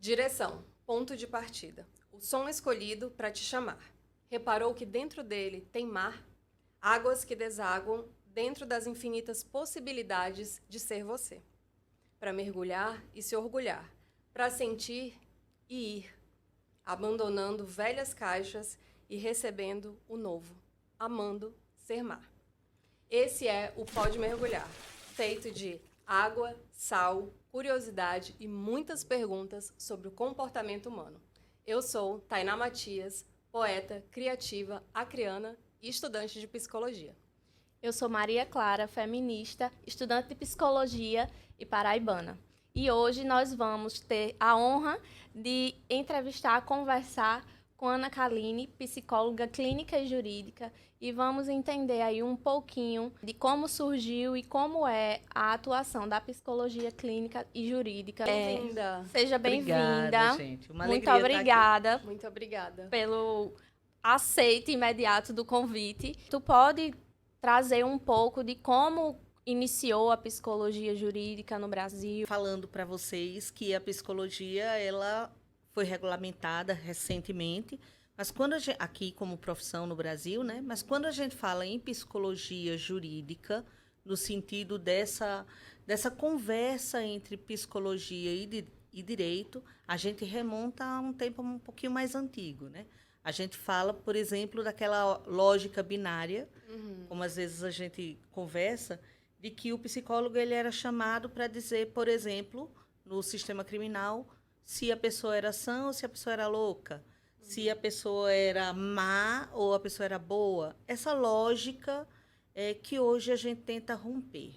Direção, ponto de partida. O som escolhido para te chamar. Reparou que dentro dele tem mar? Águas que desaguam dentro das infinitas possibilidades de ser você. Para mergulhar e se orgulhar. Para sentir e ir. Abandonando velhas caixas e recebendo o novo. Amando ser mar. Esse é o Pode Mergulhar, feito de água, sal, curiosidade e muitas perguntas sobre o comportamento humano. Eu sou Tainá Matias, poeta, criativa, acriana e estudante de psicologia. Eu sou Maria Clara, feminista, estudante de psicologia e paraibana. E hoje nós vamos ter a honra de entrevistar, conversar com Ana Kaline, psicóloga clínica e jurídica, e vamos entender aí um pouquinho de como surgiu e como é a atuação da psicologia clínica e jurídica. Bem-vinda! Seja bem-vinda. Obrigada, gente. Uma Muito alegria obrigada. estar aqui. Muito obrigada. Pelo aceite imediato do convite. Tu pode trazer um pouco de como iniciou a psicologia jurídica no Brasil? Falando para vocês que a psicologia ela foi regulamentada recentemente, mas quando a gente, aqui como profissão no Brasil, né? Mas quando a gente fala em psicologia jurídica, no sentido dessa conversa entre psicologia e direito, a gente remonta a um tempo um pouquinho mais antigo, né? A gente fala, por exemplo, daquela lógica binária, como às vezes a gente conversa, de que o psicólogo ele era chamado para dizer, por exemplo, no sistema criminal, se a pessoa era sã ou se a pessoa era louca, se a pessoa era má ou a pessoa era boa. Essa lógica é que hoje a gente tenta romper.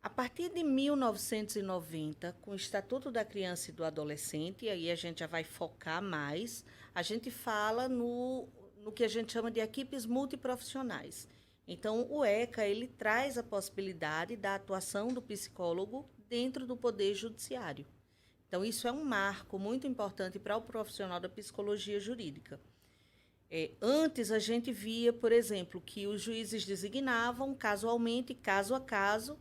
A partir de 1990, com o Estatuto da Criança e do Adolescente, e aí a gente já vai focar mais, a gente fala no que a gente chama de equipes multiprofissionais. Então, o ECA ele traz a possibilidade da atuação do psicólogo dentro do Poder Judiciário. Então, isso é um marco muito importante para o profissional da psicologia jurídica. Antes, a gente via, por exemplo, que os juízes designavam casualmente, caso a caso,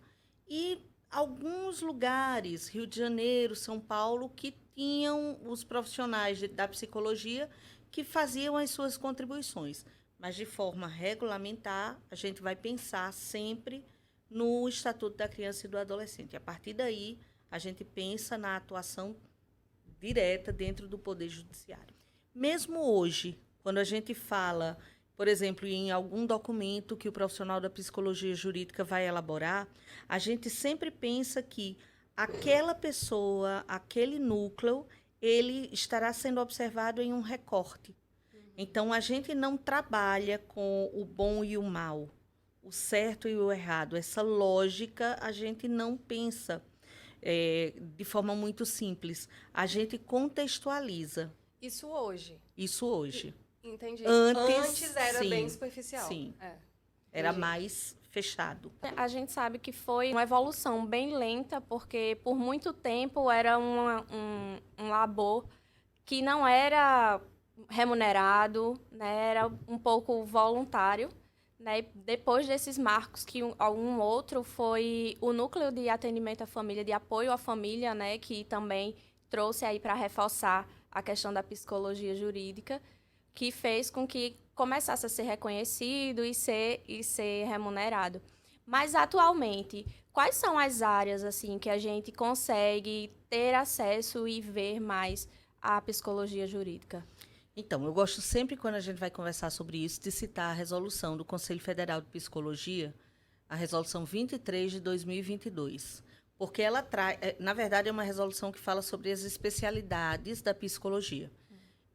e alguns lugares, Rio de Janeiro, São Paulo, que tinham os profissionais da psicologia que faziam as suas contribuições. Mas, de forma regulamentar, a gente vai pensar sempre no Estatuto da Criança e do Adolescente. A partir daí, a gente pensa na atuação direta dentro do Poder Judiciário. Mesmo hoje, quando a gente fala, por exemplo, em algum documento que o profissional da psicologia jurídica vai elaborar, a gente sempre pensa que aquela pessoa, aquele núcleo, ele estará sendo observado em um recorte. Então, a gente não trabalha com o bom e o mal, o certo e o errado. Essa lógica a gente não pensa de forma muito simples. A gente contextualiza. Isso hoje. Isso hoje. Entendi. Antes era sim, bem superficial. Sim. É. Era Entendi. mais fechado. A gente sabe que foi uma evolução bem lenta, porque por muito tempo era um labor que não era remunerado, né, era um pouco voluntário, né? Depois desses marcos, que algum outro foi o núcleo de atendimento à família, de apoio à família, né, que também trouxe aí para reforçar a questão da psicologia jurídica, que fez com que começasse a ser reconhecido e ser remunerado. Mas atualmente, quais são as áreas assim que a gente consegue ter acesso e ver mais a psicologia jurídica? Então, eu gosto sempre, quando a gente vai conversar sobre isso, de citar a resolução do Conselho Federal de Psicologia, a resolução 23 de 2022, porque ela traz, na verdade, é uma resolução que fala sobre as especialidades da psicologia.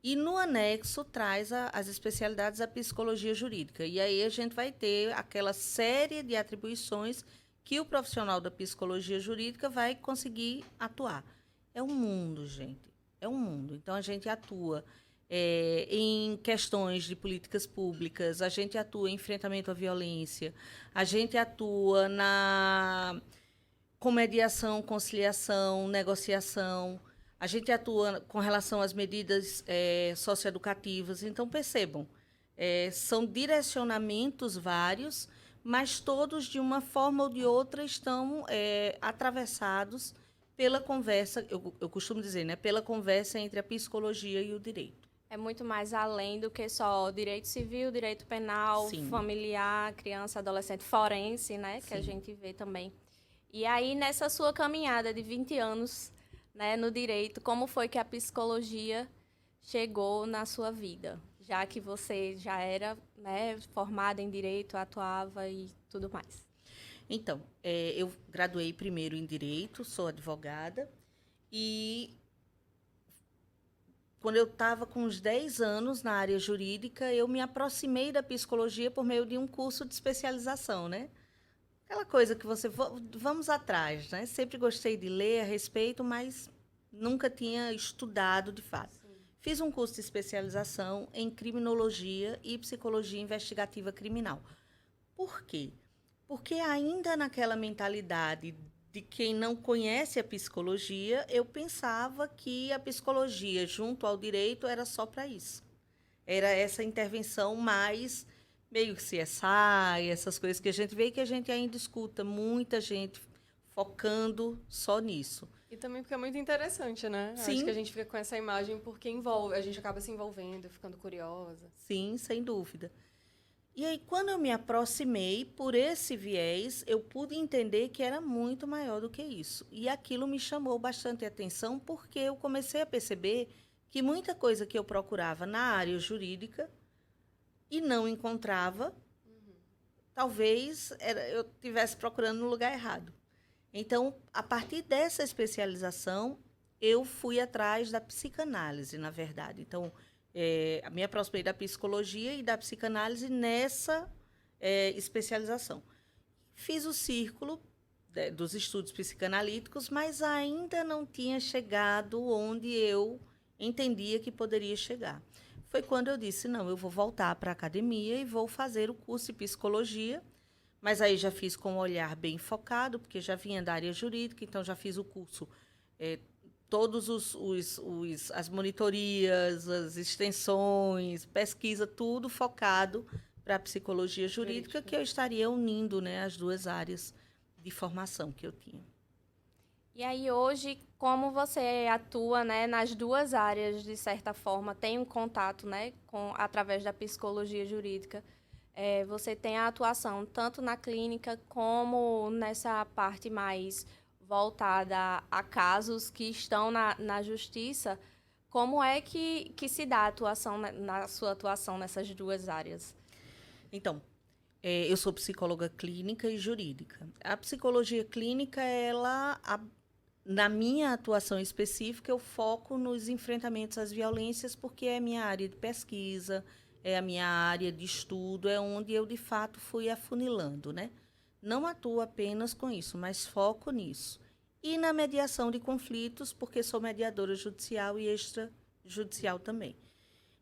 E no anexo traz as especialidades da psicologia jurídica. E aí a gente vai ter aquela série de atribuições que o profissional da psicologia jurídica vai conseguir atuar. É um mundo, gente. É um mundo. Então, a gente atua em questões de políticas públicas, a gente atua em enfrentamento à violência, a gente atua com mediação, conciliação, negociação, a gente atua com relação às medidas socioeducativas. Então, percebam, são direcionamentos vários, mas todos, de uma forma ou de outra, estão atravessados pela conversa, eu costumo dizer, né? Pela conversa entre a psicologia e o direito. É muito mais além do que só direito civil, direito penal, Sim. familiar, criança, adolescente, forense, né? Que a Sim. gente vê também. E aí, nessa sua caminhada de 20 anos, né, no direito, como foi que a psicologia chegou na sua vida? Já que você já era, né, formada em direito, atuava e tudo mais. Então, eu graduei primeiro em Direito, sou advogada, e quando eu estava com uns 10 anos na área jurídica, eu me aproximei da psicologia por meio de um curso de especialização, né? Aquela coisa que vamos atrás, né? Sempre gostei de ler a respeito, mas nunca tinha estudado de fato. Sim. Fiz um curso de especialização em criminologia e psicologia investigativa criminal. Por quê? Porque ainda naquela mentalidade de quem não conhece a psicologia, eu pensava que a psicologia, junto ao direito, era só para isso. Era essa intervenção mais meio CSI, essas coisas que a gente vê e que a gente ainda escuta muita gente focando só nisso. E também porque é muito interessante, né? Sim. Acho que a gente fica com essa imagem porque envolve, a gente acaba se envolvendo, ficando curiosa. Sim, sem dúvida. E aí, quando eu me aproximei por esse viés, eu pude entender que era muito maior do que isso. E aquilo me chamou bastante atenção porque eu comecei a perceber que muita coisa que eu procurava na área jurídica e não encontrava, talvez eu estivesse procurando no lugar errado. Então, a partir dessa especialização, eu fui atrás da psicanálise, na verdade. Então, me aproximei da psicologia e da psicanálise nessa especialização. Fiz o círculo dos estudos psicanalíticos, mas ainda não tinha chegado onde eu entendia que poderia chegar. Foi quando eu disse, não, eu vou voltar para a academia e vou fazer o curso de psicologia, mas aí já fiz com um olhar bem focado, porque já vinha da área jurídica, então já fiz o curso, todos as monitorias, as extensões, pesquisa, tudo focado para a psicologia jurídica, que eu estaria unindo, né, as duas áreas de formação que eu tinha. E aí, hoje, como você atua, né, nas duas áreas, de certa forma, tem um contato, né, através da psicologia jurídica, você tem a atuação tanto na clínica como nessa parte mais voltada a casos que estão na justiça. Como é que se dá a atuação, na sua atuação nessas duas áreas? Então, eu sou psicóloga clínica e jurídica. A psicologia clínica, na minha atuação específica, eu foco nos enfrentamentos às violências, porque é a minha área de pesquisa, é a minha área de estudo, é onde eu, de fato, fui afunilando, né? Não atuo apenas com isso, mas foco nisso. E na mediação de conflitos, porque sou mediadora judicial e extrajudicial também.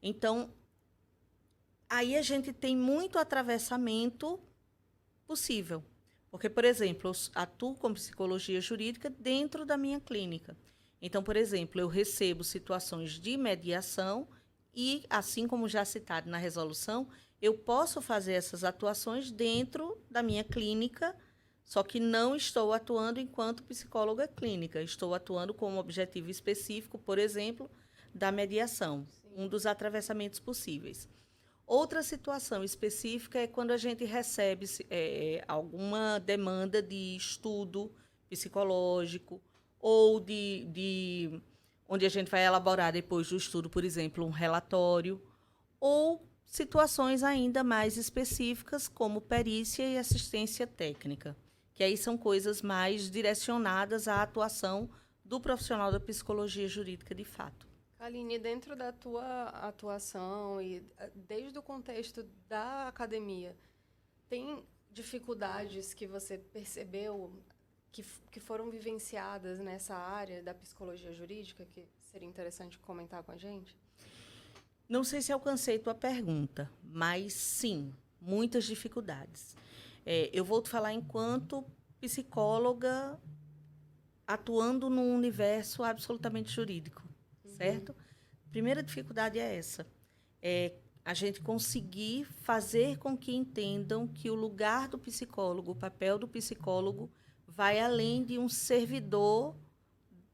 Então, aí a gente tem muito atravessamento possível. Porque, por exemplo, eu atuo com psicologia jurídica dentro da minha clínica. Então, por exemplo, eu recebo situações de mediação e, assim como já citado na resolução, eu posso fazer essas atuações dentro da minha clínica, só que não estou atuando enquanto psicóloga clínica. Estou atuando com um objetivo específico, por exemplo, da mediação, um dos atravessamentos possíveis. Outra situação específica é quando a gente recebe alguma demanda de estudo psicológico ou onde a gente vai elaborar depois do estudo, por exemplo, um relatório, ou situações ainda mais específicas, como perícia e assistência técnica, que aí são coisas mais direcionadas à atuação do profissional da psicologia jurídica de fato. Aline, dentro da tua atuação e desde o contexto da academia, tem dificuldades que você percebeu que foram vivenciadas nessa área da psicologia jurídica, que seria interessante comentar com a gente? Não sei se alcancei tua pergunta, mas sim, muitas dificuldades. Eu vou te falar enquanto psicóloga atuando num universo absolutamente jurídico, certo? Primeira dificuldade é essa. A gente conseguir fazer com que entendam que o lugar do psicólogo, o papel do psicólogo, vai além de um servidor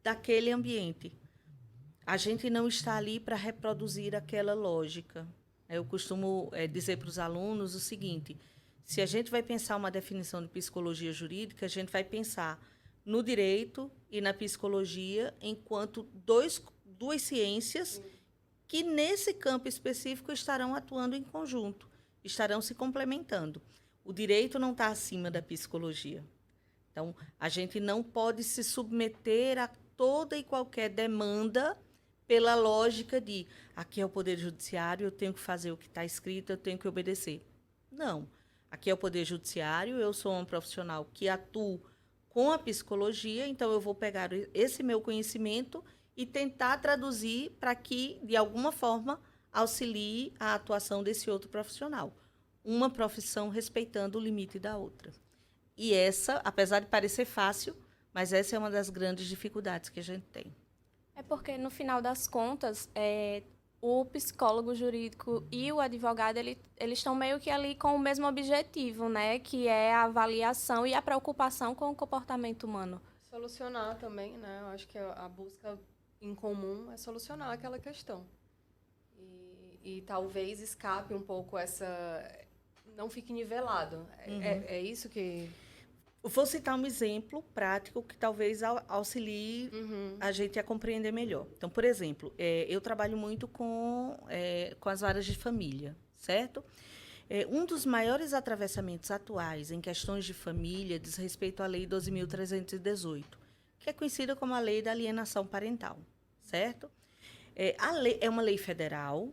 daquele ambiente. A gente não está ali para reproduzir aquela lógica. Eu costumo dizer para os alunos o seguinte: se a gente vai pensar uma definição de psicologia jurídica, a gente vai pensar no direito e na psicologia enquanto duas ciências que, nesse campo específico, estarão atuando em conjunto, estarão se complementando. O direito não está acima da psicologia. Então, a gente não pode se submeter a toda e qualquer demanda pela lógica de aqui é o Poder Judiciário, eu tenho que fazer o que está escrito, eu tenho que obedecer. Não. Aqui é o Poder Judiciário, eu sou um profissional que atuo com a psicologia, então eu vou pegar esse meu conhecimento e tentar traduzir para que, de alguma forma, auxilie a atuação desse outro profissional. Uma profissão respeitando o limite da outra. E essa, apesar de parecer fácil, mas essa é uma das grandes dificuldades que a gente tem. É porque, no final das contas, o psicólogo jurídico e o advogado, eles estão meio que ali com o mesmo objetivo, né? Que é a avaliação e a preocupação com o comportamento humano. Solucionar também, né? Eu acho que a busca em comum é solucionar aquela questão. E talvez escape um pouco essa... Não fique nivelado. É isso que... Vou citar um exemplo prático que talvez auxilie a gente a compreender melhor. Então, por exemplo, eu trabalho muito com as varas de família, certo? Um dos maiores atravessamentos atuais em questões de família diz respeito à Lei 12.318, que é conhecida como a Lei da Alienação Parental, certo? A lei é uma lei federal,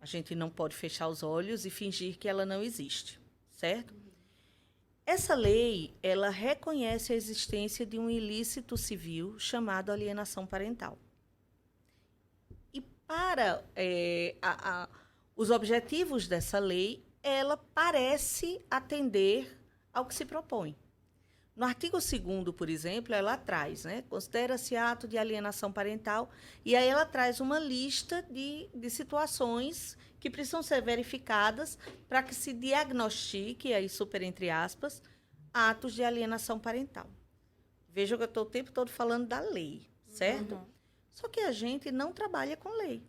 a gente não pode fechar os olhos e fingir que ela não existe, certo? Essa lei, ela reconhece a existência de um ilícito civil chamado alienação parental. E para os objetivos dessa lei, ela parece atender ao que se propõe. No artigo 2º, por exemplo, ela traz, né, considera-se ato de alienação parental, e aí ela traz uma lista de situações que precisam ser verificadas para que se diagnostique, aí super entre aspas, atos de alienação parental. Veja que eu estou o tempo todo falando da lei, certo? Só que a gente não trabalha com lei.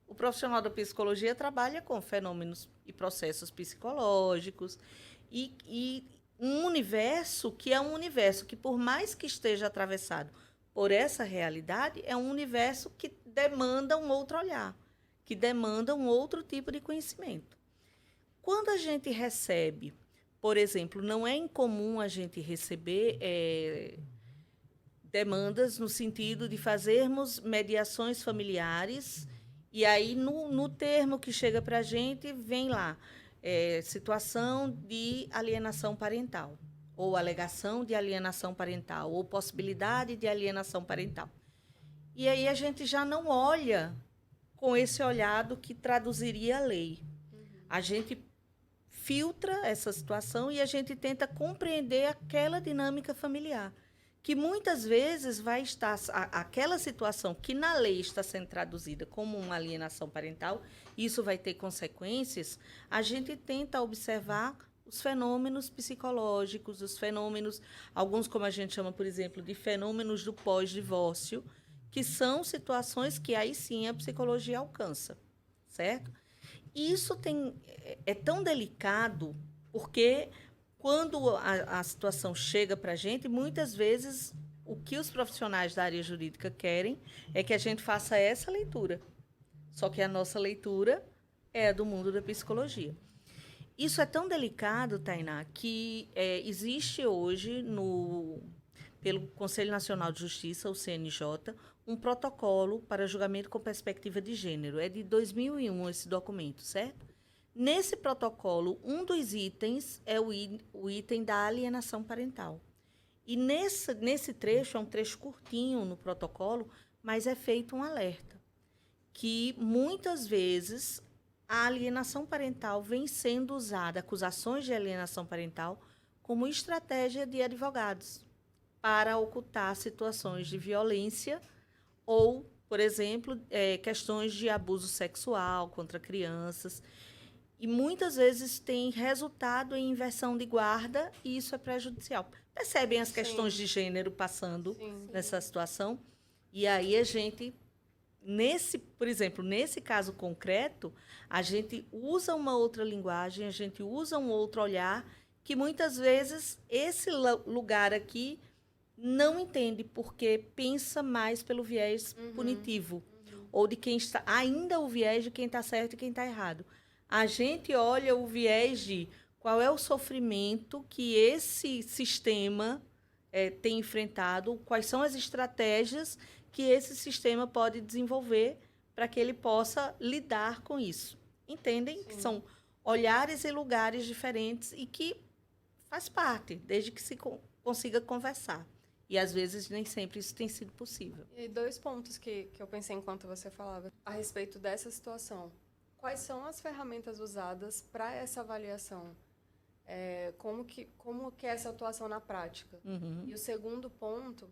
O profissional da psicologia trabalha com fenômenos e processos psicológicos e um universo que é um universo que, por mais que esteja atravessado por essa realidade, é um universo que demanda um outro olhar, que demanda um outro tipo de conhecimento. Quando a gente recebe, por exemplo, não é incomum a gente receber demandas no sentido de fazermos mediações familiares, e aí no termo que chega para a gente vem lá, situação de alienação parental, ou alegação de alienação parental, ou possibilidade de alienação parental. E aí a gente já não olha com esse olhado que traduziria a lei. A gente filtra essa situação e a gente tenta compreender aquela dinâmica familiar, que muitas vezes vai estar aquela situação que na lei está sendo traduzida como uma alienação parental, isso vai ter consequências. A gente tenta observar os fenômenos psicológicos, os fenômenos, alguns como a gente chama, por exemplo, de fenômenos do pós-divórcio, que são situações que aí sim a psicologia alcança, certo? Isso é tão delicado porque quando a situação chega para a gente, muitas vezes o que os profissionais da área jurídica querem é que a gente faça essa leitura. Só que a nossa leitura é a do mundo da psicologia. Isso é tão delicado, Tainá, que existe hoje, pelo Conselho Nacional de Justiça, o CNJ, um protocolo para julgamento com perspectiva de gênero. É de 2001 esse documento, certo? Nesse protocolo, um dos itens é o item da alienação parental. E nesse trecho, é um trecho curtinho no protocolo, mas é feito um alerta, que muitas vezes a alienação parental vem sendo usada, acusações de alienação parental, como estratégia de advogados para ocultar situações de violência ou, por exemplo, questões de abuso sexual contra crianças. E muitas vezes tem resultado em inversão de guarda e isso é prejudicial. Percebem as questões de gênero passando nessa situação? E aí a gente, por exemplo, nesse caso concreto, a gente usa uma outra linguagem, a gente usa um outro olhar, que muitas vezes esse lugar aqui não entende, porque pensa mais pelo viés punitivo, ou de quem está, ainda o viés de quem está certo e quem está errado. A gente olha o viés de qual é o sofrimento que esse sistema tem enfrentado, quais são as estratégias que esse sistema pode desenvolver para que ele possa lidar com isso. Entendem? Que são olhares e lugares diferentes e que faz parte, desde que se consiga conversar. E, às vezes, nem sempre isso tem sido possível. E 2 pontos que eu pensei enquanto você falava a respeito dessa situação. Quais são as ferramentas usadas para essa avaliação? Como que é essa atuação na prática? E o segundo ponto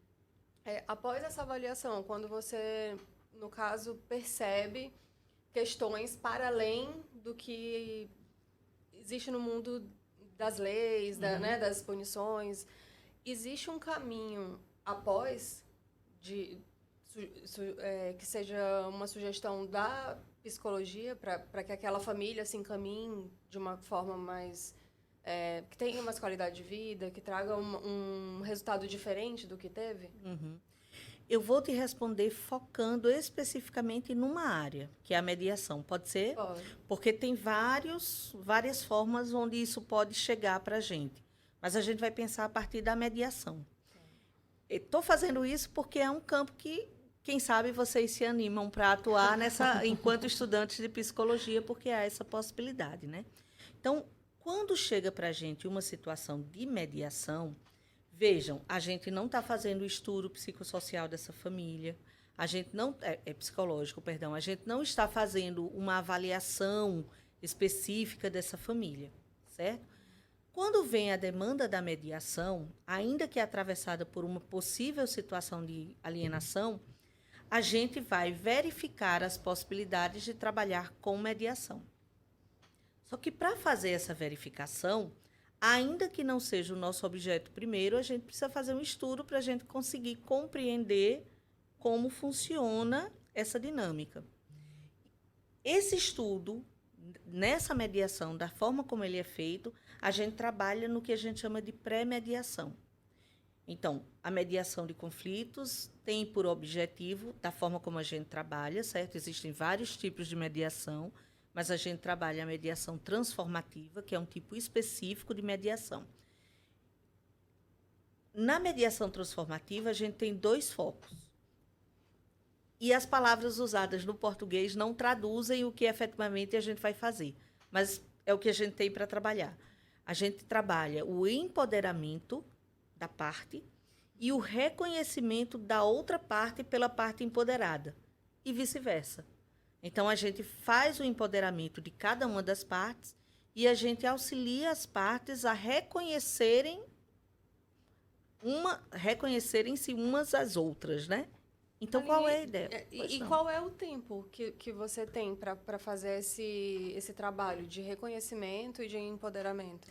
após essa avaliação, quando você, no caso, percebe questões para além do que existe no mundo das leis, né, das punições, existe um caminho após que seja uma sugestão da psicologia para que aquela família se encaminhe de uma forma mais que tenha mais qualidade de vida, que traga um resultado diferente do que teve? Eu vou te responder focando especificamente numa área, que é a mediação. Pode ser? Pode. Porque tem várias formas onde isso pode chegar para a gente. Mas a gente vai pensar a partir da mediação. Estou fazendo isso porque é um campo que, quem sabe, vocês se animam para atuar enquanto estudantes de psicologia, porque há essa possibilidade, né? Então, quando chega para a gente uma situação de mediação, vejam, a gente não está fazendo o estudo psicossocial dessa família, a gente não psicológico, perdão, a gente não está fazendo uma avaliação específica dessa família, certo? Quando vem a demanda da mediação, ainda que atravessada por uma possível situação de alienação, a gente vai verificar as possibilidades de trabalhar com mediação. Só que para fazer essa verificação, ainda que não seja o nosso objeto primeiro, a gente precisa fazer um estudo para a gente conseguir compreender como funciona essa dinâmica. Esse estudo, nessa mediação, da forma como ele é feito, a gente trabalha no que a gente chama de pré-mediação. Então, a mediação de conflitos tem por objetivo, da forma como a gente trabalha, certo? Existem vários tipos de mediação, mas a gente trabalha a mediação transformativa, que é um tipo específico de mediação. Na mediação transformativa, a gente tem 2 focos. E as palavras usadas no português não traduzem o que efetivamente a gente vai fazer, mas é o que a gente tem para trabalhar. A gente trabalha o empoderamento da parte e o reconhecimento da outra parte pela parte empoderada, e vice-versa. Então, a gente faz o empoderamento de cada uma das partes e a gente auxilia as partes a reconhecerem-se umas às outras, né? Então, qual é a ideia? E qual é o tempo que você tem para fazer esse trabalho de reconhecimento e de empoderamento?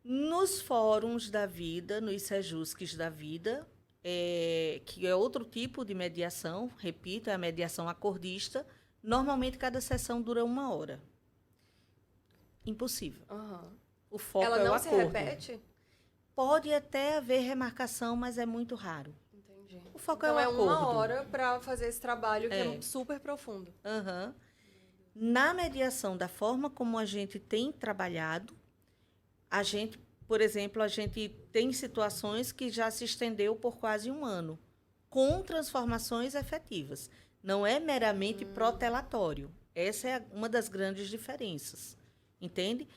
Nos fóruns da vida, nos sejusques da vida, que é outro tipo de mediação, repito, é a mediação acordista. Normalmente, cada sessão dura 1 hora. Impossível. O foco Ela é o não acordo. se repete? Pode até haver remarcação, mas é muito raro. Entendi. O foco Então, é o acordo. 1 hora para fazer esse trabalho que é super profundo. Na mediação, da forma como a gente tem trabalhado, a gente, por exemplo, a gente tem situações que já se estendeu por quase 1 ano, com transformações efetivas. Não é meramente protelatório. Essa é uma das grandes diferenças. Entende?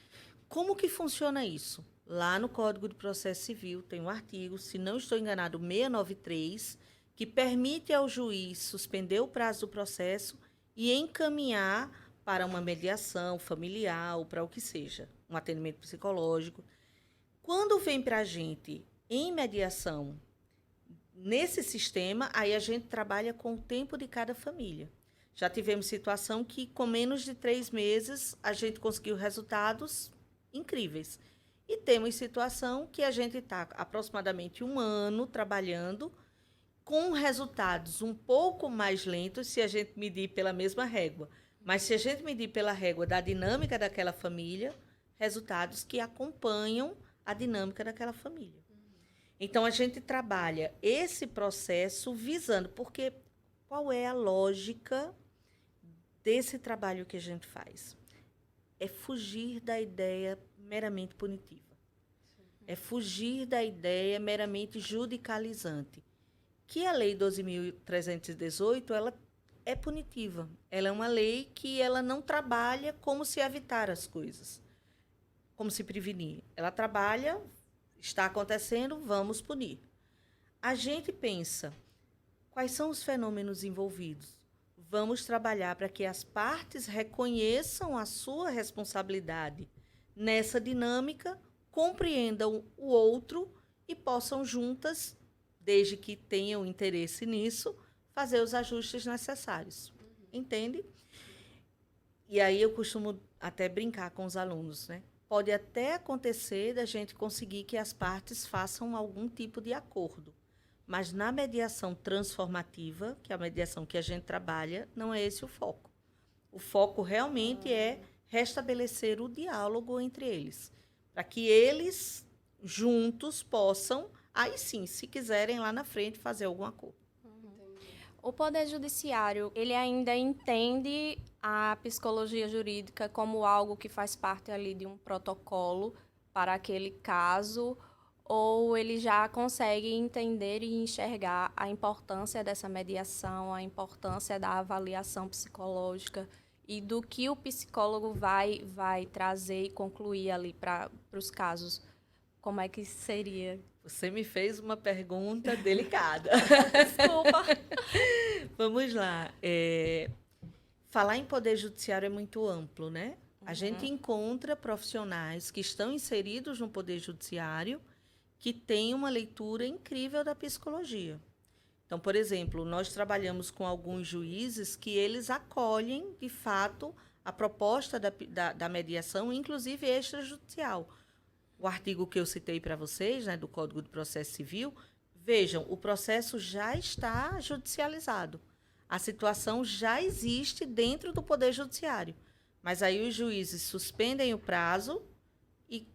Como que funciona isso? Lá no Código de Processo Civil tem um artigo, se não estou enganado, 693, que permite ao juiz suspender o prazo do processo e encaminhar para uma mediação familiar ou para o que seja, um atendimento psicológico. Quando vem para a gente em mediação, nesse sistema, aí a gente trabalha com o tempo de cada família. Já tivemos situação que, com menos de 3 meses, a gente conseguiu resultados incríveis. E temos situação que a gente está aproximadamente 1 ano trabalhando com resultados um pouco mais lentos se a gente medir pela mesma régua. Mas se a gente medir pela régua da dinâmica daquela família, resultados que acompanham a dinâmica daquela família. Então, a gente trabalha esse processo visando, porque qual é a lógica desse trabalho que a gente faz? É fugir da ideia meramente punitiva. É fugir da ideia meramente judicializante. Que a Lei 12.318, ela é punitiva. Ela é uma lei que ela não trabalha como se evitar as coisas, como se prevenir. Ela trabalha, está acontecendo, vamos punir. A gente pensa, quais são os fenômenos envolvidos? Vamos trabalhar para que as partes reconheçam a sua responsabilidade nessa dinâmica, compreendam o outro e possam juntas, desde que tenham interesse nisso, fazer os ajustes necessários. Entende? E aí eu costumo até brincar com os alunos, né? Pode até acontecer da gente conseguir que as partes façam algum tipo de acordo. Mas na mediação transformativa, que é a mediação que a gente trabalha, não é esse o foco. O foco realmente é restabelecer o diálogo entre eles, para que eles juntos possam, aí sim, se quiserem lá na frente, fazer algum acordo. O Poder Judiciário, ele ainda entende a psicologia jurídica como algo que faz parte ali de um protocolo para aquele caso, ou ele já consegue entender e enxergar a importância dessa mediação, a importância da avaliação psicológica e do que o psicólogo vai trazer e concluir ali para os casos? Como é que seria? Você me fez uma pergunta delicada. Desculpa. Vamos lá. Falar em poder judiciário é muito amplo, né? A gente encontra profissionais que estão inseridos no poder judiciário que têm uma leitura incrível da psicologia. Então, por exemplo, nós trabalhamos com alguns juízes que eles acolhem, de fato, a proposta da mediação, inclusive extrajudicial. O artigo que eu citei para vocês, né, do Código de Processo Civil, vejam, o processo já está judicializado. A situação já existe dentro do Poder Judiciário. Mas aí os juízes suspendem o prazo e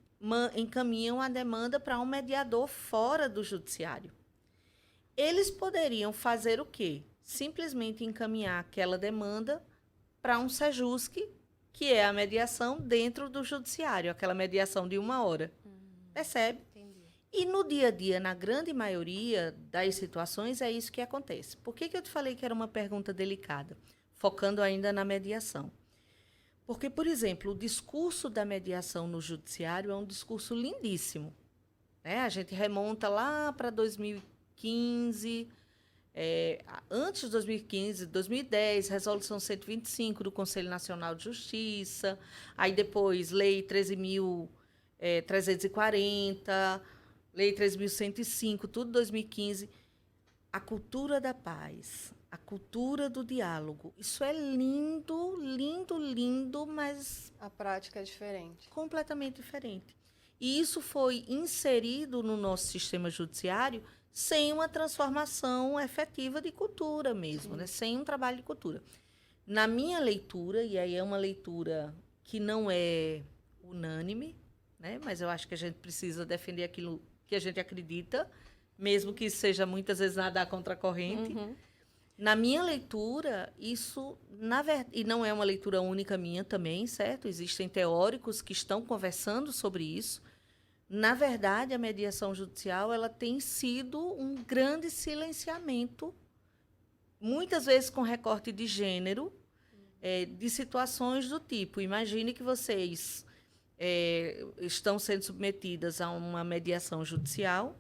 encaminham a demanda para um mediador fora do Judiciário. Eles poderiam fazer o quê? Simplesmente encaminhar aquela demanda para um SEJUSC, que é a mediação dentro do Judiciário, aquela mediação de 1 hora. Percebe? Entendi. E no dia a dia, na grande maioria das situações, é isso que acontece. Por que eu te falei que era uma pergunta delicada? Focando ainda na mediação. Porque, por exemplo, o discurso da mediação no judiciário é um discurso lindíssimo, né? A gente remonta lá para 2015, antes de 2015, 2010, Resolução 125 do Conselho Nacional de Justiça, aí depois Lei 13.340, Lei 3.105, tudo 2015. A cultura da paz, a cultura do diálogo, isso é lindo, lindo, lindo, mas A prática é diferente. completamente diferente. E isso foi inserido no nosso sistema judiciário sem uma transformação efetiva de cultura mesmo, né? Sem um trabalho de cultura. Na minha leitura, e aí é uma leitura que não é unânime, né? Mas eu acho que a gente precisa defender aquilo que a gente acredita, mesmo que seja muitas vezes nadar contra a corrente. Na minha leitura, isso, e não é uma leitura única minha também, certo? Existem teóricos que estão conversando sobre isso. Na verdade, a mediação judicial ela tem sido um grande silenciamento, muitas vezes com recorte de gênero, de situações do tipo. Imagine que vocês estão sendo submetidas a uma mediação judicial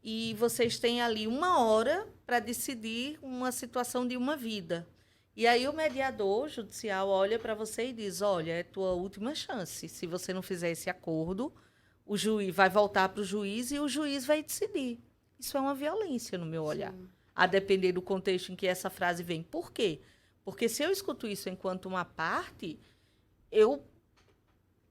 e vocês têm ali 1 hora para decidir uma situação de uma vida. E aí o mediador judicial olha para você e diz, olha, é tua última chance. Se você não fizer esse acordo, o juiz vai voltar para o juiz e o juiz vai decidir. Isso é uma violência, no meu olhar. Sim. A depender do contexto em que essa frase vem. Por quê? Porque se eu escuto isso enquanto uma parte,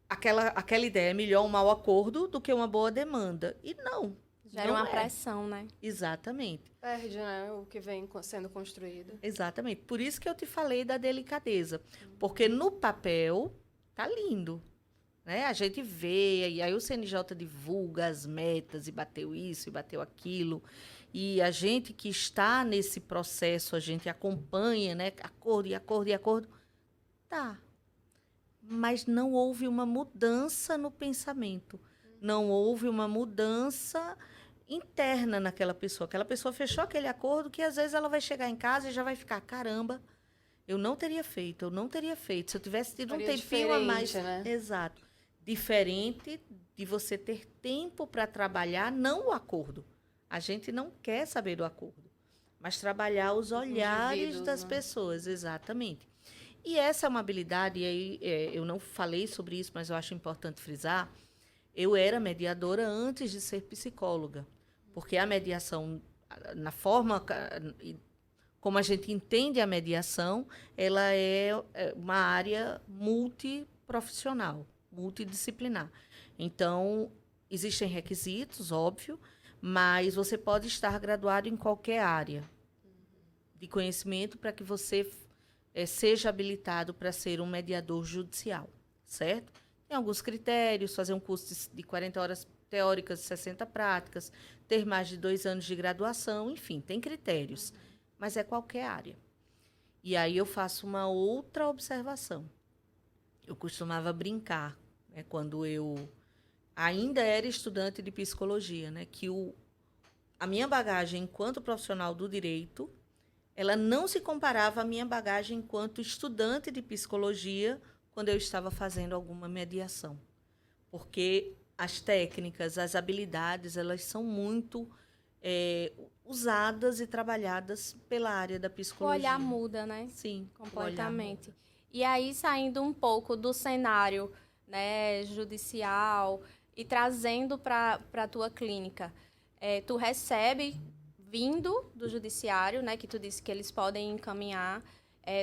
aquela ideia é melhor um mau acordo do que uma boa demanda. E não. Gera Não uma é. pressão, né? Exatamente. Perde, né, o que vem sendo construído. Exatamente. Por isso que eu te falei da delicadeza. Porque no papel tá lindo, né? A gente vê, e aí o CNJ divulga as metas, e bateu isso, e bateu aquilo. E a gente que está nesse processo, a gente acompanha, né? Acordo, e acordo, e acordo. Tá. Mas não houve uma mudança no pensamento. Não houve uma mudança interna naquela pessoa. Aquela pessoa fechou aquele acordo que às vezes ela vai chegar em casa e já vai ficar, caramba, eu não teria feito, eu não teria feito. Se eu tivesse tido um Faria tempinho a mais. diferente, né? Exato. Diferente de você ter tempo para trabalhar, não o acordo. A gente não quer saber do acordo, mas trabalhar os olhares indivíduos, das né? pessoas, exatamente. E essa é uma habilidade, e aí eu não falei sobre isso, mas eu acho importante frisar. Eu era mediadora antes de ser psicóloga, porque a mediação, na forma como a gente entende a mediação, ela é uma área multiprofissional, multidisciplinar. Então, existem requisitos, óbvio, mas você pode estar graduado em qualquer área de conhecimento para que você seja habilitado para ser um mediador judicial, certo? Tem alguns critérios, fazer um curso de 40 horas teóricas e 60 práticas, ter mais de 2 anos de graduação, enfim, tem critérios, mas é qualquer área. E aí eu faço uma outra observação. Eu costumava brincar, né, quando eu ainda era estudante de psicologia, né, que a minha bagagem enquanto profissional do direito, ela não se comparava à minha bagagem enquanto estudante de psicologia quando eu estava fazendo alguma mediação. Porque as técnicas, as habilidades, elas são muito usadas e trabalhadas pela área da O psicologia. olhar muda, né? Sim, o olhar Completamente. muda. E aí, saindo um pouco do cenário, né, judicial e trazendo para a tua clínica, tu recebe, vindo do judiciário, né, que tu disse que eles podem encaminhar,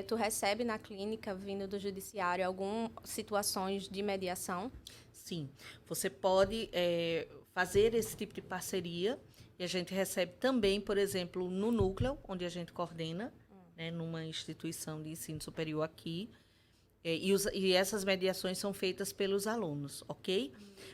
tu recebe na clínica, vindo do judiciário, algumas situações de mediação? Sim, você pode fazer esse tipo de parceria e a gente recebe também, por exemplo, no núcleo, onde a gente coordena, né, numa instituição de ensino superior aqui, e essas mediações são feitas pelos alunos, ok?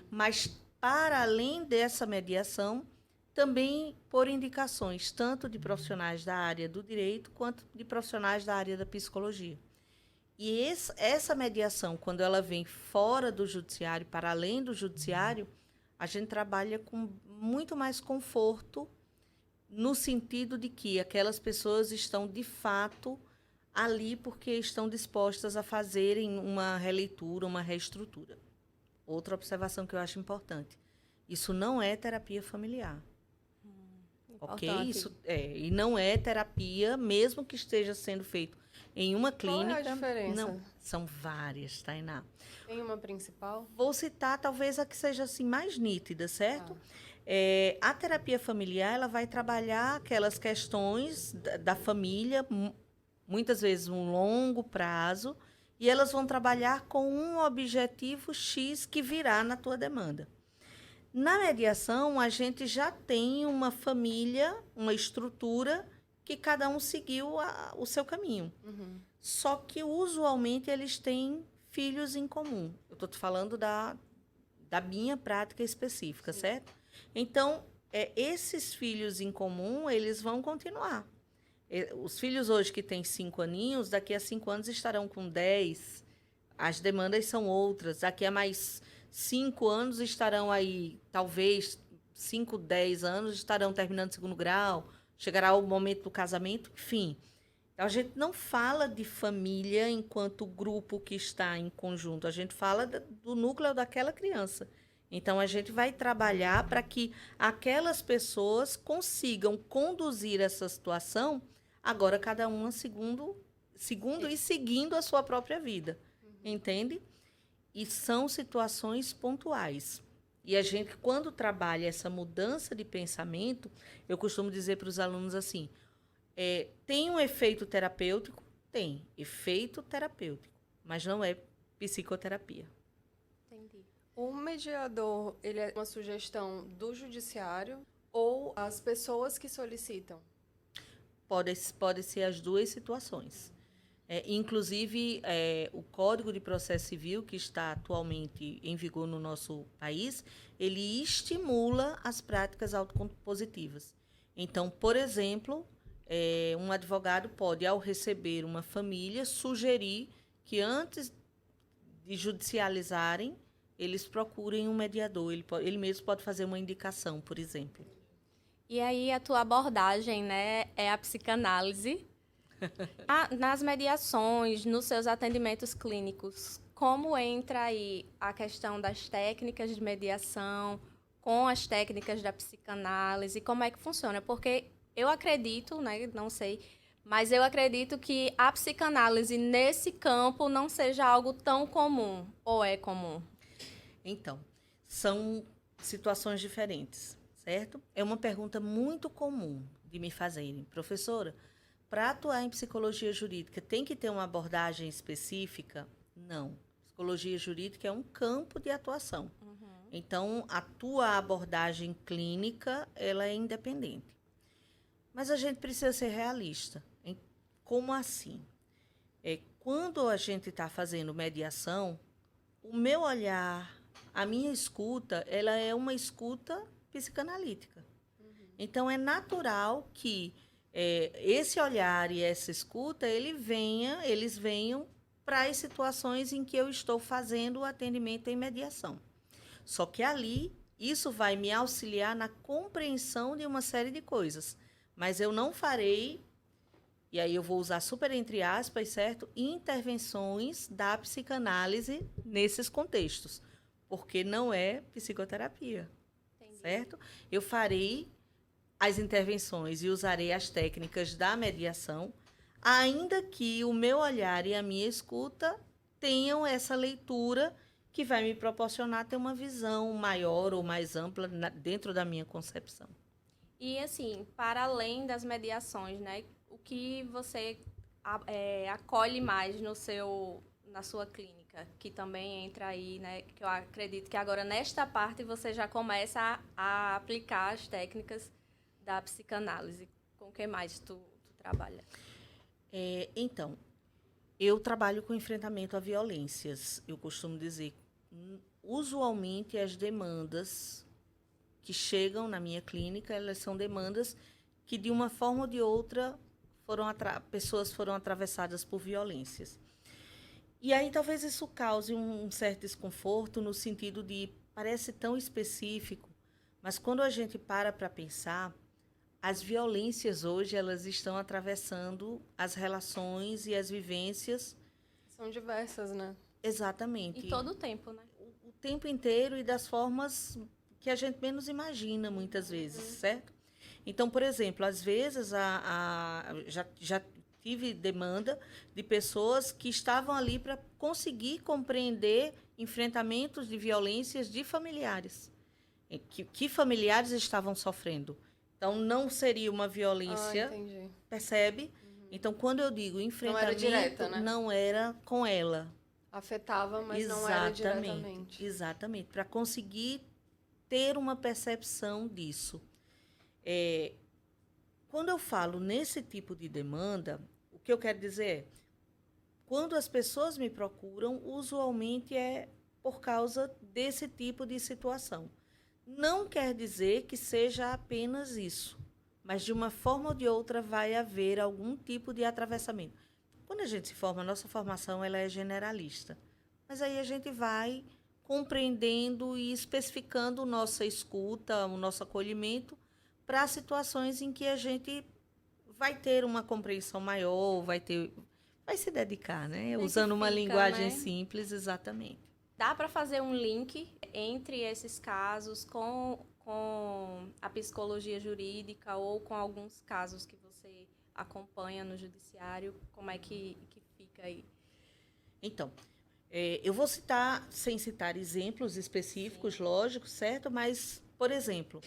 Mas, para além dessa mediação, também por indicações, tanto de profissionais da área do direito, quanto de profissionais da área da psicologia. E essa mediação, quando ela vem fora do judiciário, para além do judiciário, a gente trabalha com muito mais conforto, no sentido de que aquelas pessoas estão, de fato, ali porque estão dispostas a fazerem uma releitura, uma reestrutura. Outra observação que eu acho importante. Isso não é terapia familiar. Ok? Importante. E não é terapia, mesmo que esteja sendo feito em uma clínica. Qual é a diferença? Não, são várias, Tainá. Tem uma principal? Vou citar talvez a que seja assim mais nítida, certo? A terapia familiar, ela vai trabalhar aquelas questões da família, muitas vezes um longo prazo, e elas vão trabalhar com um objetivo X que virá na tua demanda. Na mediação, a gente já tem uma família, uma estrutura que cada um seguiu o seu caminho. Uhum. Só que, usualmente, eles têm filhos em comum. Eu estou te falando da minha prática específica, Sim. certo? Então, esses filhos em comum, eles vão continuar. Os filhos hoje que têm 5 aninhos, daqui a 5 anos estarão com 10. As demandas são outras. Daqui a mais 5 anos estarão aí, talvez 5, 10 anos, estarão terminando o segundo grau, chegará o momento do casamento, enfim. A gente não fala de família enquanto grupo que está em conjunto, a gente fala do núcleo daquela criança. Então, a gente vai trabalhar para que aquelas pessoas consigam conduzir essa situação, agora cada uma segundo e seguindo a sua própria vida, entende? E são situações pontuais. E a gente, quando trabalha essa mudança de pensamento, eu costumo dizer para os alunos assim, tem um efeito terapêutico? Tem, efeito terapêutico, mas não é psicoterapia. Entendi. O mediador, ele é uma sugestão do judiciário ou as pessoas que solicitam? Pode ser as duas situações. Inclusive, o Código de Processo Civil, que está atualmente em vigor no nosso país, ele estimula as práticas autocompositivas. Então, por exemplo, um advogado pode, ao receber uma família, sugerir que antes de judicializarem, eles procurem um mediador. Ele mesmo pode fazer uma indicação, por exemplo. E aí a tua abordagem, né, é a psicanálise. Nas mediações, nos seus atendimentos clínicos, como entra aí a questão das técnicas de mediação com as técnicas da psicanálise? Como é que funciona? Porque eu acredito, né, não sei, mas eu acredito que a psicanálise nesse campo não seja algo tão comum, ou é comum? Então, são situações diferentes, certo? É uma pergunta muito comum de me fazerem. Professora, para atuar em psicologia jurídica, tem que ter uma abordagem específica? Não. Psicologia jurídica é um campo de atuação. Então, a tua abordagem clínica, ela é independente. Mas a gente precisa ser realista. Como assim? Quando a gente está fazendo mediação, o meu olhar, a minha escuta, ela é uma escuta psicanalítica. Então, é natural que esse olhar e essa escuta, eles venham para as situações em que eu estou fazendo o atendimento em mediação. Só que ali, isso vai me auxiliar na compreensão de uma série de coisas. Mas eu não farei, e aí eu vou usar super entre aspas, certo? Intervenções da psicanálise nesses contextos. Porque não é psicoterapia. Entendi. Certo? Eu farei as intervenções e usarei as técnicas da mediação, ainda que o meu olhar e a minha escuta tenham essa leitura que vai me proporcionar ter uma visão maior ou mais ampla dentro da minha concepção. E, assim, para além das mediações, né, o que você acolhe mais na sua clínica, que também entra aí, né, que eu acredito que agora, nesta parte, você já começa a aplicar as técnicas da psicanálise. Com o que mais tu trabalha? Então, eu trabalho com enfrentamento a violências. Eu costumo dizer, usualmente, as demandas que chegam na minha clínica, elas são demandas que, de uma forma ou de outra, pessoas foram atravessadas por violências. E aí, talvez isso cause um certo desconforto, no sentido de, parece tão específico, mas quando a gente para pensar, as violências hoje, elas estão atravessando as relações e as vivências. São diversas, né? Exatamente. E todo o tempo, né? O tempo inteiro e das formas que a gente menos imagina, muitas vezes, certo? Então, por exemplo, às vezes, já tive demanda de pessoas que estavam ali para conseguir compreender enfrentamentos de violências de familiares. Que familiares estavam sofrendo. Então, não seria uma violência, percebe? Então, quando eu digo enfrentamento, não era direta, né? Não era com ela. Afetava, mas não era diretamente. Exatamente, para conseguir ter uma percepção disso. Quando eu falo nesse tipo de demanda, o que eu quero dizer é, quando as pessoas me procuram, usualmente é por causa desse tipo de situação. Não quer dizer que seja apenas isso, mas de uma forma ou de outra vai haver algum tipo de atravessamento. Quando a gente se forma, a nossa formação ela é generalista, mas aí a gente vai compreendendo e especificando nossa escuta, o nosso acolhimento para situações em que a gente vai ter uma compreensão maior, vai se dedicar, né? Usando uma linguagem simples, exatamente. Dá para fazer um link entre esses casos com a psicologia jurídica ou com alguns casos que você acompanha no judiciário? Como é que fica aí? Então, eu vou citar, sem citar exemplos específicos, lógico, certo? Mas, por exemplo,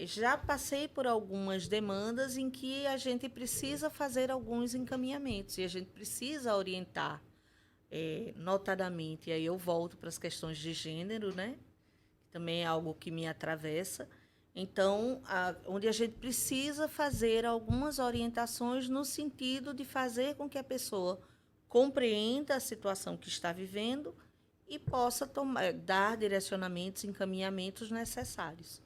já passei por algumas demandas em que a gente precisa fazer alguns encaminhamentos e a gente precisa orientar. Notadamente, aí eu volto para as questões de gênero, né? Também é algo que me atravessa. Então, onde a gente precisa fazer algumas orientações no sentido de fazer com que a pessoa compreenda a situação que está vivendo e possa dar direcionamentos, encaminhamentos necessários.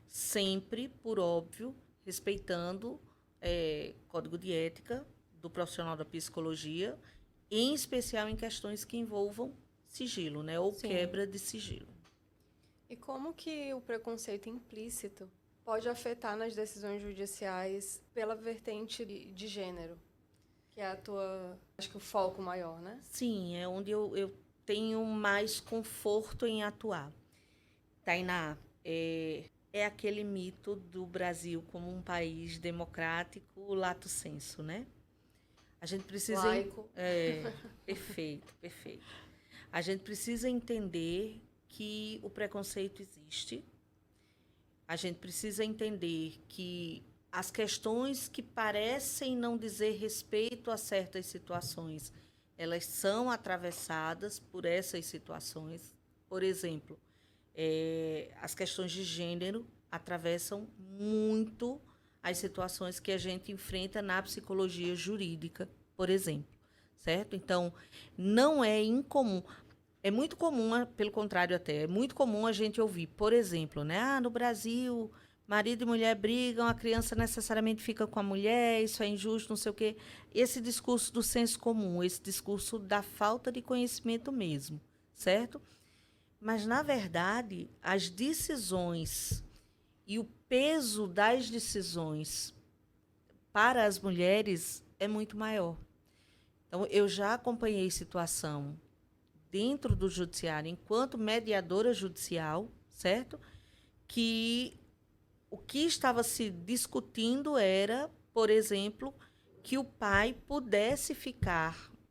Sempre, por óbvio, respeitando código de ética do profissional da psicologia, em especial em questões que envolvam sigilo, né, ou Sim. quebra de sigilo. E como que o preconceito implícito pode afetar nas decisões judiciais pela vertente de gênero? Que é acho que o foco maior, né? Sim, é onde eu tenho mais conforto em atuar. Tainá, é aquele mito do Brasil como um país democrático, lato sensu, né? A gente precisa... Laico. Perfeito, perfeito. A gente precisa entender que o preconceito existe. A gente precisa entender que as questões que parecem não dizer respeito a certas situações, elas são atravessadas por essas situações. Por exemplo, as questões de gênero atravessam muito as situações que a gente enfrenta na psicologia jurídica, por exemplo, certo? Então, não é incomum. É muito comum, pelo contrário até, é muito comum a gente ouvir, por exemplo, né? No Brasil, marido e mulher brigam, a criança necessariamente fica com a mulher, isso é injusto, não sei o quê. Esse discurso do senso comum, esse discurso da falta de conhecimento mesmo, certo? Mas, na verdade, as decisões e o peso das decisões para as mulheres é muito maior. Então, eu já acompanhei situação dentro do judiciário, enquanto mediadora judicial, certo? Que o que estava se discutindo era, por exemplo, que o pai pudesse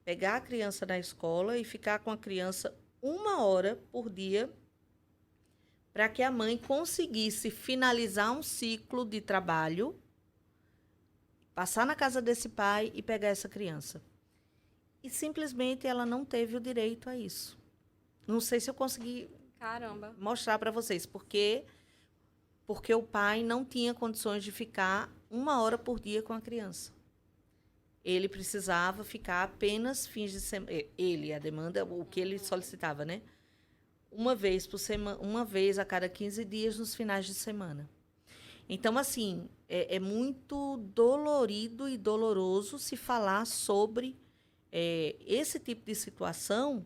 pegar a criança na escola e ficar com a criança 1 hora por dia para que a mãe conseguisse finalizar um ciclo de trabalho, passar na casa desse pai e pegar essa criança. E simplesmente ela não teve o direito a isso. Não sei se eu consegui mostrar para vocês, porque o pai não tinha condições de ficar 1 hora por dia com a criança. Ele precisava ficar apenas fins de semana. A demanda, o que ele solicitava, né? Uma vez por semana, uma vez a cada 15 dias nos finais de semana. Então, assim, é muito dolorido e doloroso se falar sobre esse tipo de situação,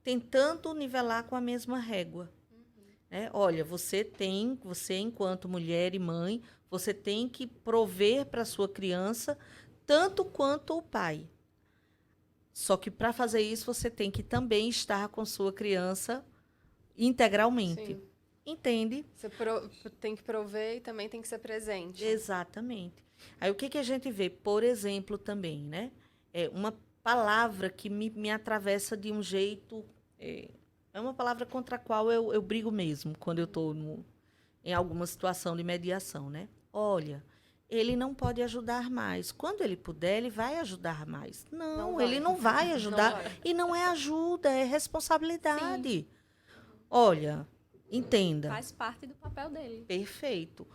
tentando nivelar com a mesma régua. Olha, você enquanto mulher e mãe, você tem que prover para a sua criança tanto quanto o pai. Só que para fazer isso, você tem que também estar com sua criança integralmente. Sim. Entende? Você tem que prover e também tem que ser presente. Exatamente. Aí o que a gente vê, por exemplo, também, né? Uma palavra que me atravessa de um jeito... É uma palavra contra a qual eu brigo mesmo, quando eu estou em alguma situação de mediação, né? Olha, ele não pode ajudar mais. Quando ele puder, ele vai ajudar mais. Não, ele não vai ajudar. Não vai. E não é ajuda, é responsabilidade. Sim. Olha, entenda. Faz parte do papel dele. Perfeito.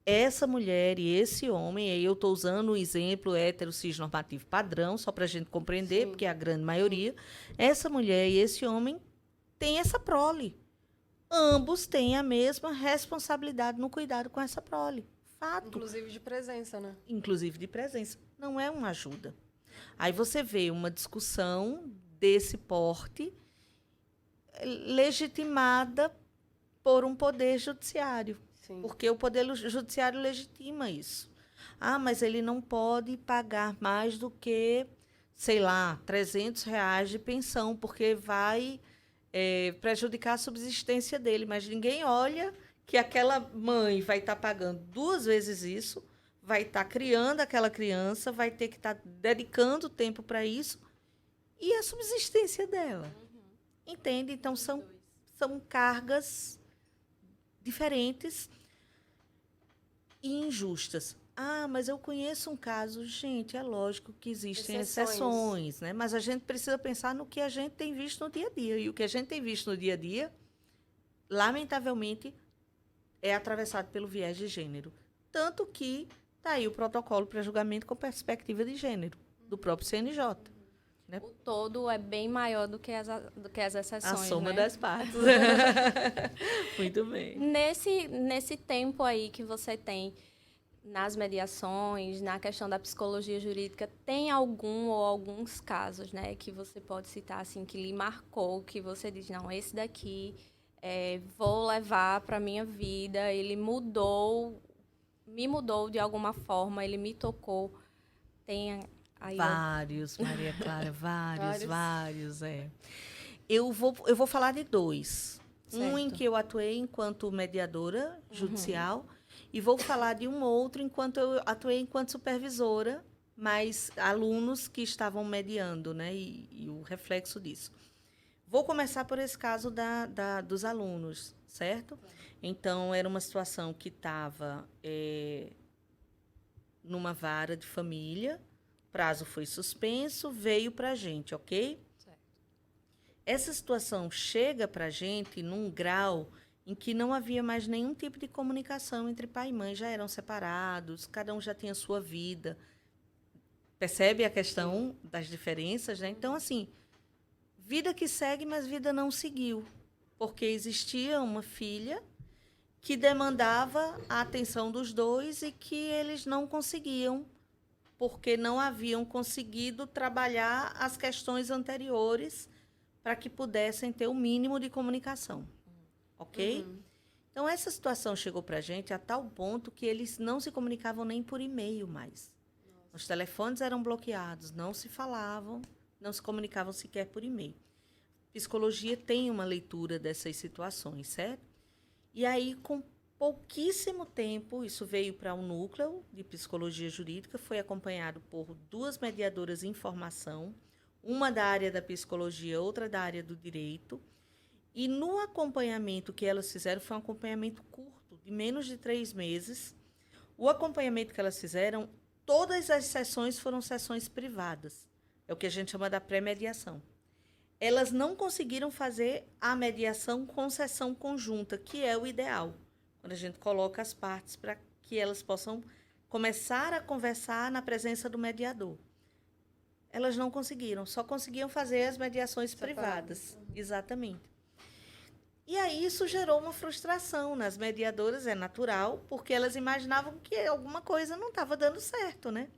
Essa mulher e esse homem, aí eu estou usando um exemplo hétero cisnormativo padrão, só para a gente compreender, Sim. porque é a grande maioria. Essa mulher e esse homem têm essa prole. Ambos têm a mesma responsabilidade no cuidado com essa prole. Fato. Inclusive de presença, né? Inclusive de presença. Não é uma ajuda. Aí você vê uma discussão desse porte legitimada por um poder judiciário. Sim. Porque o poder judiciário legitima isso. Ah, mas ele não pode pagar mais do que, sei lá, R$300 de pensão, porque vai prejudicar a subsistência dele. Mas ninguém olha que aquela mãe vai estar pagando 2 vezes isso, vai estar criando aquela criança, vai ter que estar dedicando tempo para isso, e a subsistência dela. Entende? Então, são cargas diferentes e injustas. Ah, mas eu conheço um caso. Gente, é lógico que existem exceções, né? Mas a gente precisa pensar no que a gente tem visto no dia a dia. E o que a gente tem visto no dia a dia, lamentavelmente, é atravessado pelo viés de gênero. Tanto que está aí o protocolo para julgamento com perspectiva de gênero, do próprio CNJ. Né? O todo é bem maior do que as exceções, A soma né? das partes. Muito bem. Nesse tempo aí que você tem nas mediações, na questão da psicologia jurídica, tem algum ou alguns casos, né, que você pode citar, assim, que lhe marcou, que você diz, não, esse daqui vou levar para a minha vida, ele me mudou de alguma forma, ele me tocou. Tem aí... Vários, Maria Clara, vários, é. Eu vou falar de 2. Um em Certo. que eu atuei enquanto mediadora judicial e vou falar de um outro enquanto eu atuei enquanto supervisora, mas alunos que estavam mediando, né? E o reflexo disso. Vou começar por esse caso dos alunos, certo? Então, era uma situação que estava numa vara de família, prazo foi suspenso, veio para a gente, ok? Certo. Essa situação chega para a gente num grau em que não havia mais nenhum tipo de comunicação entre pai e mãe, já eram separados, cada um já tinha sua vida. Percebe a questão das diferenças, né? Então, assim, vida que segue, mas vida não seguiu, porque existia uma filha que demandava a atenção dos dois e que eles não conseguiam, porque não haviam conseguido trabalhar as questões anteriores para que pudessem ter o mínimo de comunicação. Ok? Então, essa situação chegou para a gente a tal ponto que eles não se comunicavam nem por e-mail mais. Os telefones eram bloqueados, não se falavam, não se comunicavam sequer por e-mail. Psicologia tem uma leitura dessas situações, certo? E aí, com pouquíssimo tempo, isso veio para um núcleo de psicologia jurídica, foi acompanhado por 2 mediadoras em formação, uma da área da psicologia, outra da área do direito. E no acompanhamento que elas fizeram, foi um acompanhamento curto, de menos de 3 meses. O acompanhamento que elas fizeram, todas as sessões foram sessões privadas. É o que a gente chama da pré-mediação. Elas não conseguiram fazer a mediação com sessão conjunta, que é o ideal, quando a gente coloca as partes para que elas possam começar a conversar na presença do mediador. Elas não conseguiram, só conseguiam fazer as mediações privadas. Exatamente. E aí isso gerou uma frustração nas mediadoras, é natural, porque elas imaginavam que alguma coisa não estava dando certo, né?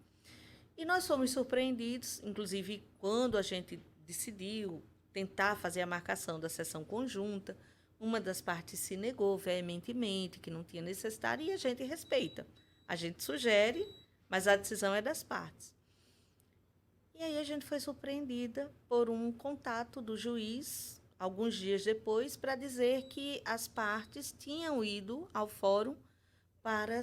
E nós fomos surpreendidos, inclusive quando a gente decidiu tentar fazer a marcação da sessão conjunta, uma das partes se negou veementemente, que não tinha necessidade, e a gente respeita. A gente sugere, mas a decisão é das partes. E aí a gente foi surpreendida por um contato do juiz, alguns dias depois, para dizer que as partes tinham ido ao fórum para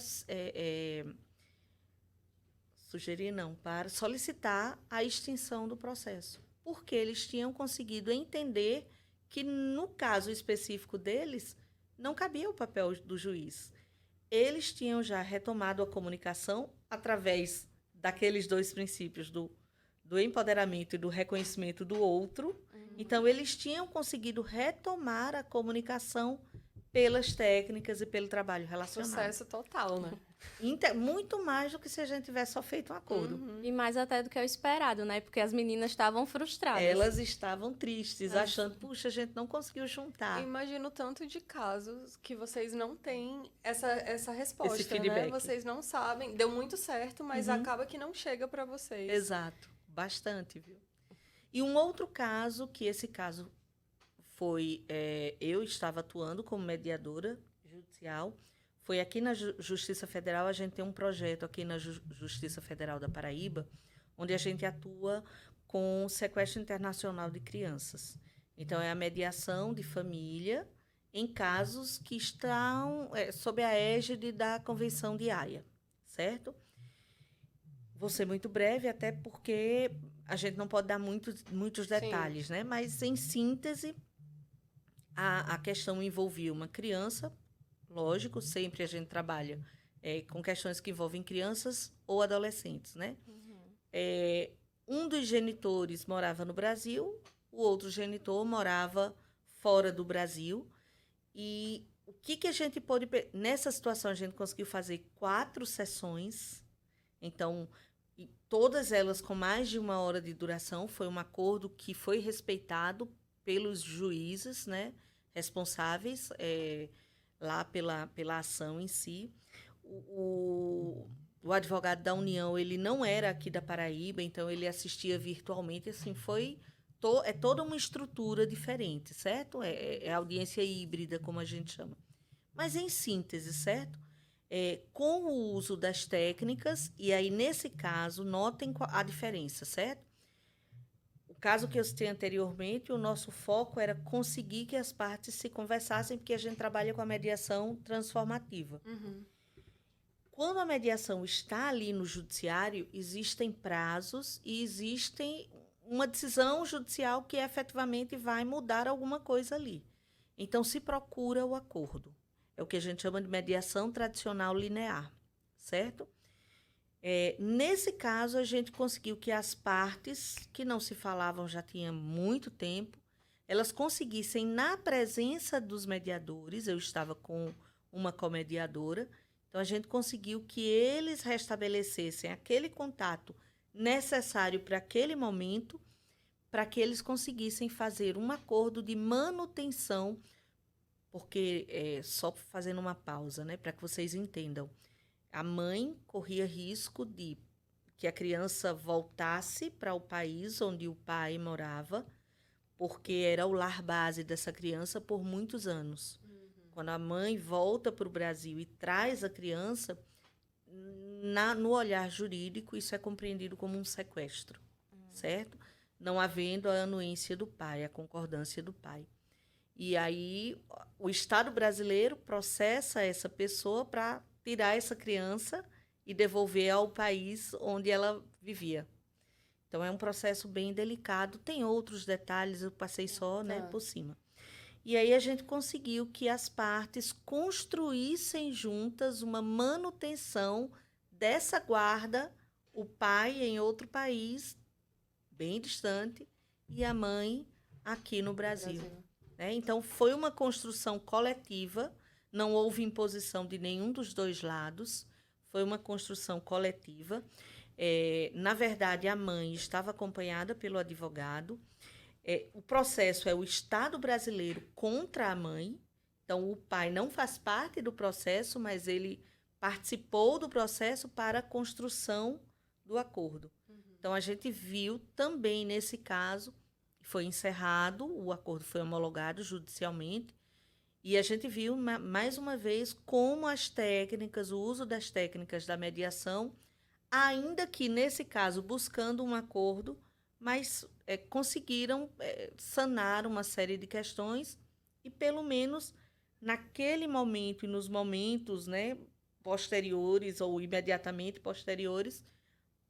para solicitar a extinção do processo, porque eles tinham conseguido entender que, no caso específico deles, não cabia o papel do juiz. Eles tinham já retomado a comunicação através daqueles 2 princípios do empoderamento e do reconhecimento do outro. Então, eles tinham conseguido retomar a comunicação pelas técnicas e pelo trabalho relacionado. Sucesso total, né? Muito mais do que se a gente tivesse só feito um acordo. E mais até do que o esperado, né? Porque as meninas estavam frustradas. Elas estavam tristes, achando, puxa, a gente não conseguiu juntar. Imagino o tanto de casos que vocês não têm essa resposta, Esse feedback. né? Vocês não sabem. Deu muito certo, mas acaba que não chega para vocês. Exato. Bastante, viu? E um outro caso, que esse caso foi... eu estava atuando como mediadora judicial. Foi aqui na Justiça Federal, a gente tem um projeto aqui na Justiça Federal da Paraíba, onde a gente atua com sequestro internacional de crianças. Então, é a mediação de família em casos que estão sob a égide da Convenção de Haia, certo? Vou ser muito breve, até porque a gente não pode dar muitos detalhes, né? Mas, em síntese, a questão envolvia uma criança. Lógico, sempre a gente trabalha com questões que envolvem crianças ou adolescentes, né? Um dos genitores morava no Brasil, o outro genitor morava fora do Brasil, e o que a gente pôde... Nessa situação, a gente conseguiu fazer 4 sessões. Então, todas elas com mais de 1 hora de duração. Foi um acordo que foi respeitado pelos juízes, né, responsáveis lá pela ação em si. O advogado da União, ele não era aqui da Paraíba, então ele assistia virtualmente. Assim, é toda uma estrutura diferente, certo? É audiência híbrida, como a gente chama. Mas, em síntese, certo? Com o uso das técnicas, e aí, nesse caso, notem a diferença, certo? O caso que eu citei anteriormente, o nosso foco era conseguir que as partes se conversassem, porque a gente trabalha com a mediação transformativa. Uhum. Quando a mediação está ali no judiciário, existem prazos e existem uma decisão judicial que efetivamente vai mudar alguma coisa ali. Então, se procura o acordo. É o que a gente chama de mediação tradicional linear, certo? Nesse caso, a gente conseguiu que as partes, que não se falavam já tinha muito tempo, elas conseguissem, na presença dos mediadores, eu estava com uma comediadora, então a gente conseguiu que eles restabelecessem aquele contato necessário para aquele momento, para que eles conseguissem fazer um acordo de manutenção, porque, só fazendo uma pausa, né, para que vocês entendam, a mãe corria risco de que a criança voltasse para o país onde o pai morava, porque era o lar base dessa criança por muitos anos. Quando a mãe volta para o Brasil e traz a criança, no olhar jurídico, isso é compreendido como um sequestro, certo? Não havendo a anuência do pai, a concordância do pai. E aí, o Estado brasileiro processa essa pessoa para tirar essa criança e devolver ao país onde ela vivia. Então, é um processo bem delicado. Tem outros detalhes, eu passei só, né, por cima. E aí a gente conseguiu que as partes construíssem juntas uma manutenção dessa guarda, o pai em outro país, bem distante, e a mãe aqui no Brasil. Né? Então, foi uma construção coletiva, não houve imposição de nenhum dos dois lados, foi uma construção coletiva. Na verdade, a mãe estava acompanhada pelo advogado. O processo é o Estado brasileiro contra a mãe. Então, o pai não faz parte do processo, mas ele participou do processo para a construção do acordo. Então, a gente viu também nesse caso, foi encerrado, o acordo foi homologado judicialmente, e a gente viu, mais uma vez, como as técnicas, o uso das técnicas da mediação, ainda que, nesse caso, buscando um acordo, mas conseguiram sanar uma série de questões e, pelo menos, naquele momento e nos momentos, né, posteriores ou imediatamente posteriores,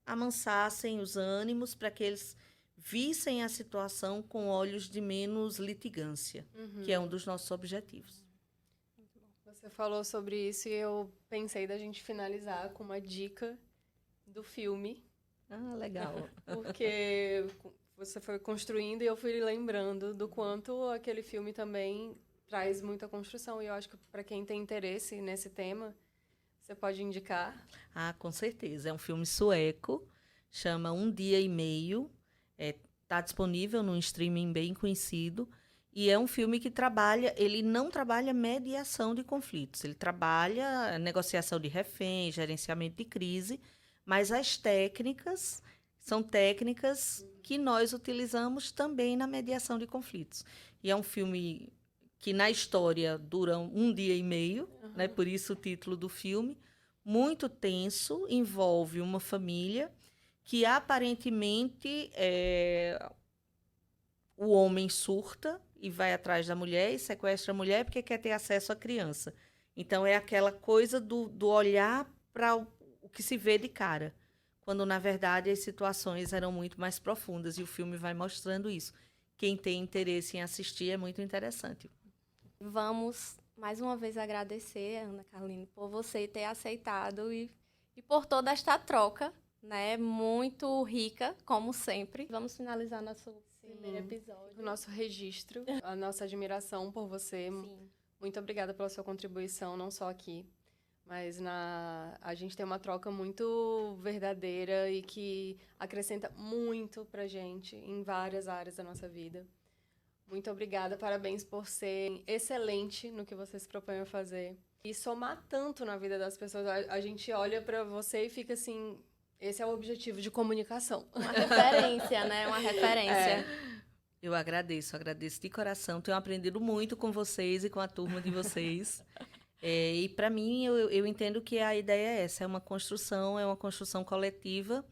amansassem os ânimos para que eles vissem a situação com olhos de menos litigância, que é um dos nossos objetivos. Você falou sobre isso e eu pensei da gente finalizar com uma dica do filme. Ah, legal. Porque você foi construindo e eu fui lembrando do quanto aquele filme também traz muita construção. E eu acho que para quem tem interesse nesse tema, você pode indicar. Ah, com certeza. É um filme sueco, chama Um Dia e Meio. Está disponível num streaming bem conhecido. E é um filme que ele não trabalha mediação de conflitos. Ele trabalha negociação de reféns, gerenciamento de crise, mas as técnicas são técnicas que nós utilizamos também na mediação de conflitos. E é um filme que, na história, dura 1 dia e meio, né? Por isso o título do filme. Muito tenso, envolve uma família que, aparentemente, o homem surta e vai atrás da mulher e sequestra a mulher porque quer ter acesso à criança. Então, é aquela coisa do olhar para o que se vê de cara, quando, na verdade, as situações eram muito mais profundas, e o filme vai mostrando isso. Quem tem interesse em assistir é muito interessante. Vamos, mais uma vez, agradecer, Ana Carolina, por você ter aceitado e por toda esta troca, né? Muito rica, como sempre. Vamos finalizar nosso primeiro episódio. O nosso registro, a nossa admiração por você. Sim. Muito obrigada pela sua contribuição, não só aqui, mas a gente tem uma troca muito verdadeira e que acrescenta muito pra gente em várias áreas da nossa vida. Muito obrigada, parabéns por ser excelente no que você se propõe a fazer. E somar tanto na vida das pessoas. A gente olha pra você e fica assim, esse é o objetivo de comunicação. Uma referência, né? Uma referência. Eu agradeço de coração. Tenho aprendido muito com vocês e com a turma de vocês. E para mim, eu entendo que a ideia é essa, é uma construção coletiva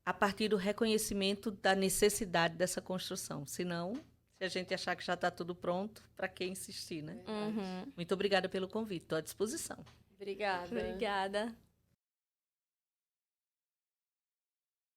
a partir do reconhecimento da necessidade dessa construção. Senão, se a gente achar que já está tudo pronto, para que insistir, né? Uhum. Muito obrigada pelo convite, estou à disposição. Obrigada. Obrigada.